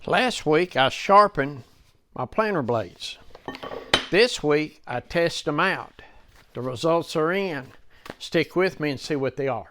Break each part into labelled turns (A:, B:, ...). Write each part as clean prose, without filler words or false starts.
A: Last week I sharpened my planer blades. This week I test them out. The results are in. Stick with me and see what they are.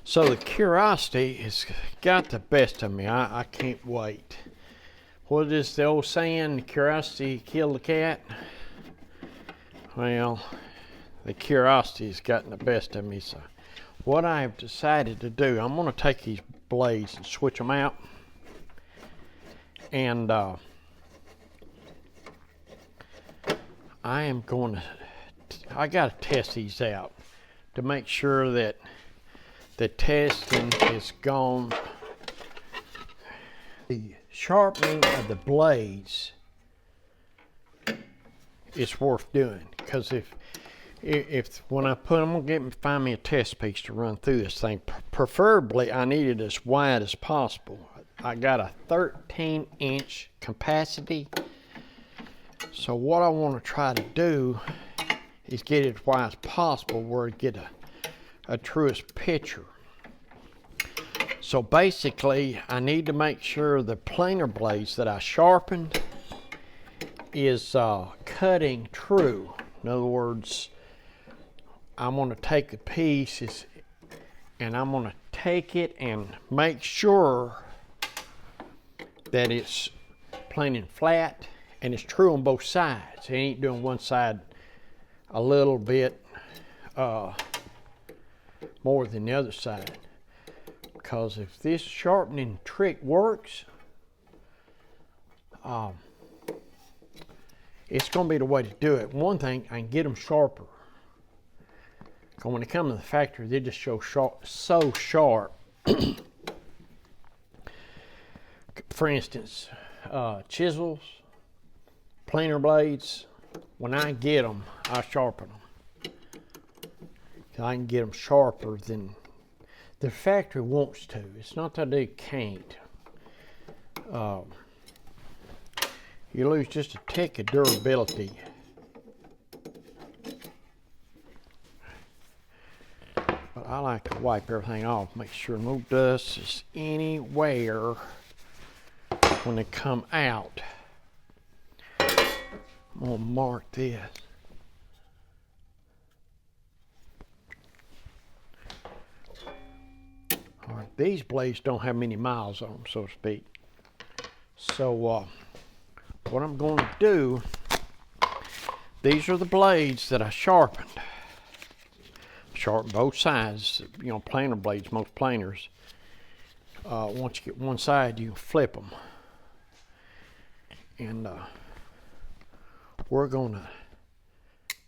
A: So the curiosity has got the best of me. I can't wait. What is the old saying? Curiosity killed the cat? Well, the curiosity has gotten the best of me. So what I have decided to do, I'm going to take these blades and switch them out. And I got to test these out to make sure that the testing is gone. The sharpening of the blades is worth doing, because if when I put them, I'm gonna find me a test piece to run through this thing. Preferably, I need it as wide as possible. I got a 13-inch capacity, so what I want to try to do is get it as wide as possible where it get a truest picture. So basically, I need to make sure the planer blades that I sharpened is cutting true. In other words, I'm going to take the pieces and I'm going to take it and make sure that it's planing flat and it's true on both sides. It ain't doing one side a little bit more than the other side, because if this sharpening trick works, it's going to be the way to do it. One thing, I can get them sharper, because when they come to the factory, they just so sharp. For instance, chisels, planer blades, when I get them, I sharpen them. I can get them sharper than the factory wants to. It's not that they can't. You lose just a tick of durability. But I like to wipe everything off, make sure no dust is anywhere when they come out. I'm gonna mark this. All right, these blades don't have many miles on them, so to speak. So what I'm going to do, these are the blades that I sharpened. Sharpen both sides. You know, planer blades, most planers, once you get one side, you can flip them. And we're going to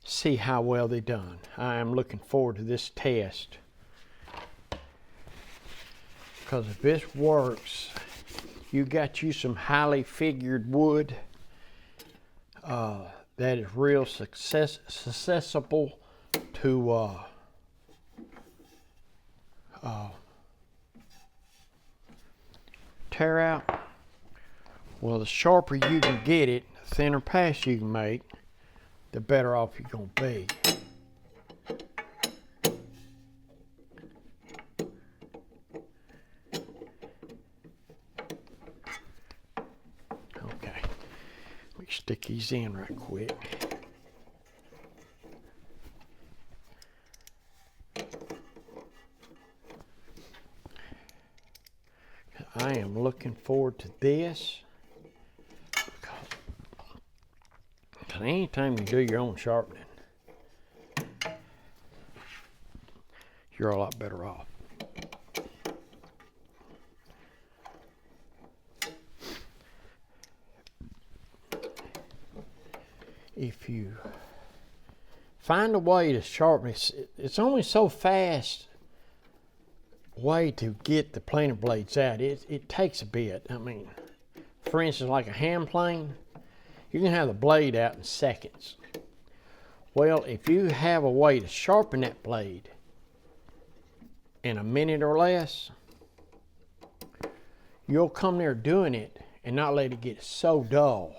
A: see how well they're done. I am looking forward to this test, because if this works, you got you some highly figured wood that is real susceptible to tear out. Well, the sharper you can get it, the thinner pass you can make, the better off you're going to be. Okay, let me stick these in right quick. I am looking forward to this, because anytime you do your own sharpening, you're a lot better off. If you find a way to sharpen it, it's only so fast way to get the planer blades out. It takes a bit. I mean, for instance, like a hand plane, you can have the blade out in seconds. Well, if you have a way to sharpen that blade in a minute or less, you'll come there doing it and not let it get so dull.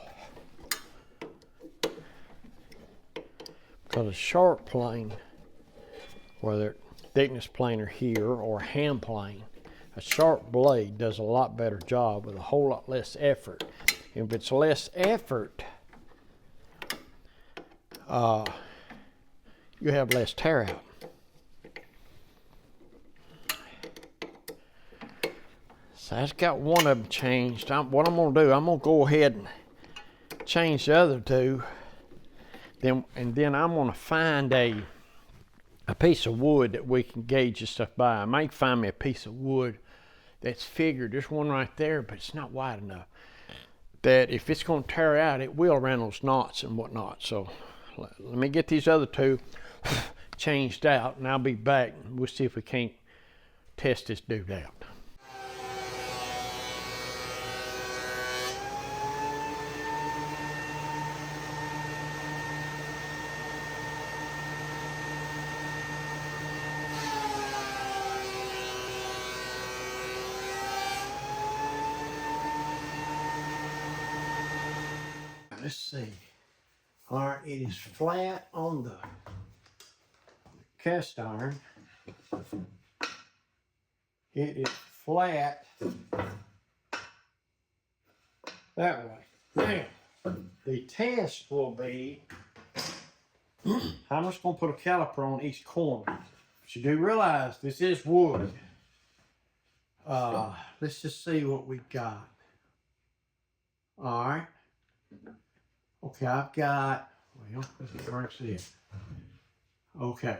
A: Because a sharp plane, whether thickness planer here or hand plane, a sharp blade does a lot better job with a whole lot less effort. If it's less effort, you have less tear out. So that's got one of them changed. What I'm going to do, I'm going to go ahead and change the other two. Then I'm going to find a piece of wood that we can gauge this stuff by. I might find me a piece of wood that's figured. There's one right there, but it's not wide enough. That if it's going to tear out, it will around those knots and whatnot. So let me get these other two changed out, and I'll be back. We'll see if we can't test this dude out. Let's see. All right, it is flat on the cast iron. It is flat that way. Now, the test will be, I'm just going to put a caliper on each corner. But you do realize this is wood. Let's just see what we got. All right. Okay, I've got, well, let's see it. Okay.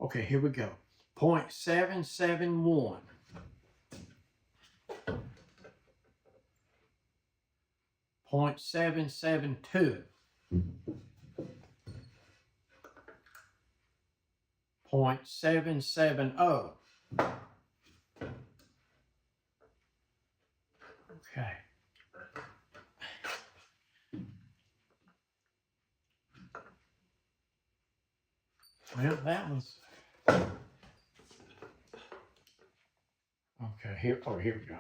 A: Okay, here we go. 0.771. 0.772. 0.770. Okay. Well, that one's okay. Here we go.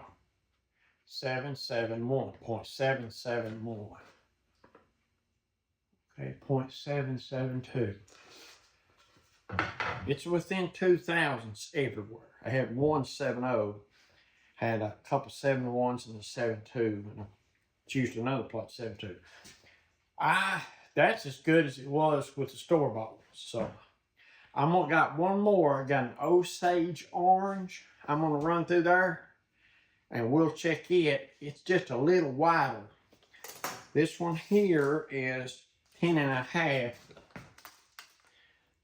A: 771, 0.771. Okay, 0.772. It's within 2,000s everywhere. I had 170, had a couple 71s and a 72, and I used another plot 72. That's as good as it was with the store-bought. So I'm gonna got one more. I got an Osage orange. I'm gonna run through there and we'll check it. It's just a little wider. This one here is 10 and a half.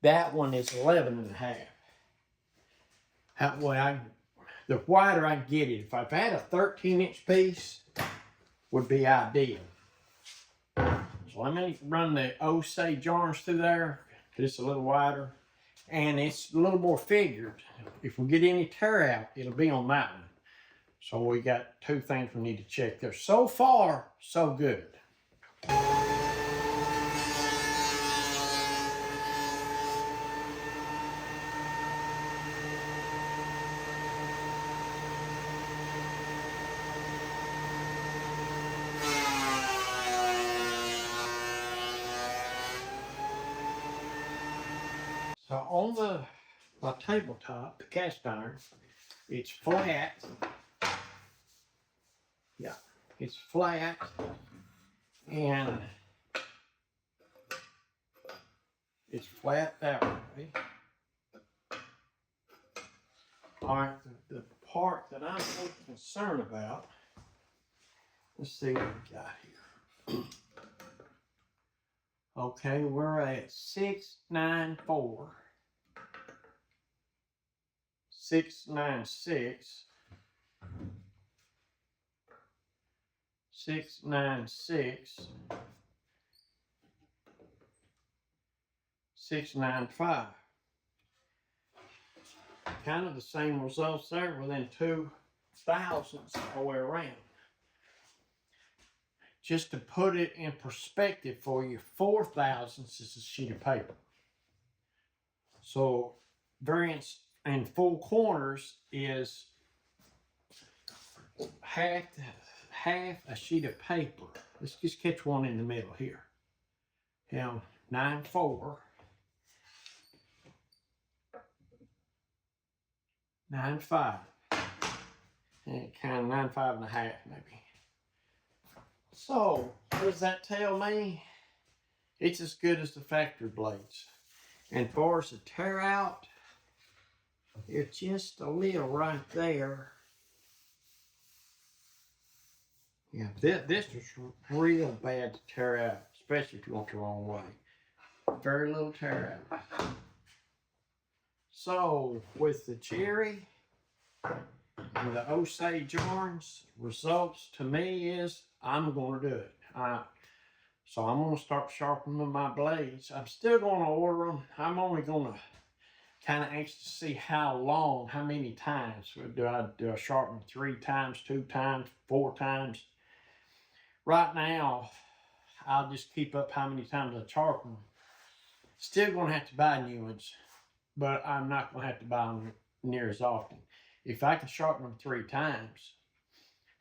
A: That one is 11 and a half. That way the wider I can get it. If I've had a 13-inch piece, would be ideal. So let me run the Osage orange through there. It's a little wider. And it's a little more figured. If we get any tear out, it'll be on that one. So we got two things we need to check there. So far, so good. So on my tabletop, the cast iron, it's flat. Yeah, it's flat, and it's flat that way. All right, the part that I'm most concerned about, let's see what we got here. Okay, we're at 694, 696, 696, 695. Kind of the same results there, within 2 thousandths all the way around. just to put it in perspective for you, 4 thousandths is a sheet of paper. So variance in 4 corners is half a sheet of paper. Let's just catch one in the middle here. Now 9/4, 9/5, and kind of 9/5 and a half maybe. So what does that tell me? It's as good as the factory blades. And as far as the tear out, it's just a little right there. Yeah, this is real bad to tear out, especially if you want the wrong way. Very little tear out. So with the cherry and the Osage orange, results to me is I'm going to do it. So I'm going to start sharpening my blades. I'm still going to order them. I'm only going to kind of anxious to see how long, how many times. Do I sharpen 3 times, 2 times, 4 times? Right now, I'll just keep up how many times I sharpen them. Still going to have to buy new ones, but I'm not going to have to buy them near as often. If I can sharpen them 3 times,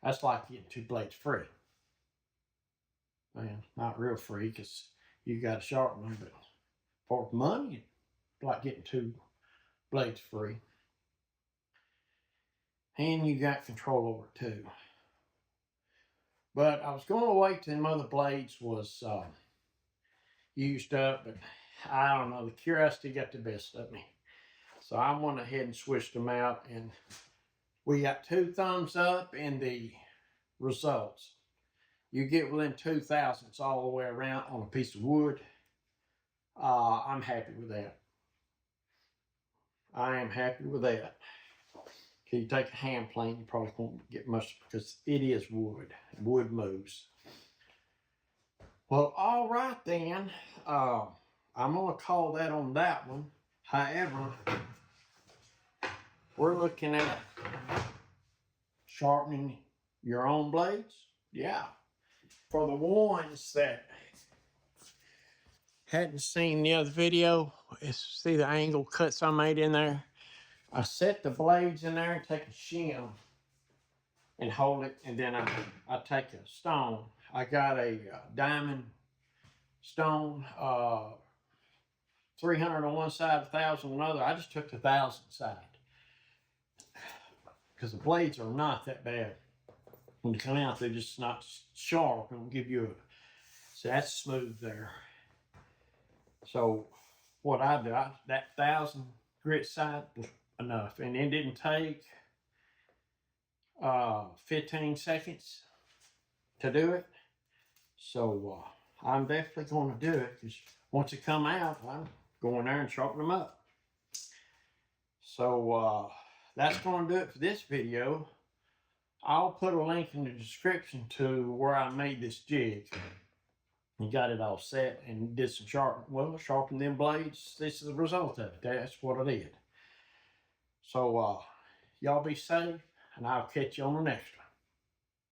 A: that's like getting 2 blades free. Well, not real free because you got to sharpen them, but for money, it's like getting 2 blades free. And you got control over it too. But I was going to wait till them other blades was used up, but I don't know, the curiosity got the best of me. So I went ahead and switched them out, and we got 2 thumbs up in the results. You get within 2 thousandths all the way around on a piece of wood. I'm happy with that. I am happy with that. If you take a hand plane, you probably won't get much because it is wood. Wood moves. Well, all right then. I'm going to call that on that one. However, we're looking at sharpening your own blades. Yeah. For the ones that hadn't seen the other video, see the angle cuts I made in there? I set the blades in there and take a shim and hold it, and then I take a stone. I got a diamond stone, 300 on one side, 1,000 on the other. I just took the 1,000 side because the blades are not that bad. When they come out, they're just not sharp. It'll give you a, so that's smooth there. So what I do, that 1,000 grit side was enough, and it didn't take 15 seconds to do it. So I'm definitely going to do it because once it come out, I'm going there and sharpen them up. So that's going to do it for this video. I'll put a link in the description to where I made this jig. You got it all set and did some sharpen them blades. This is the result of it. That's what I did. So y'all be safe, and I'll catch you on the next one.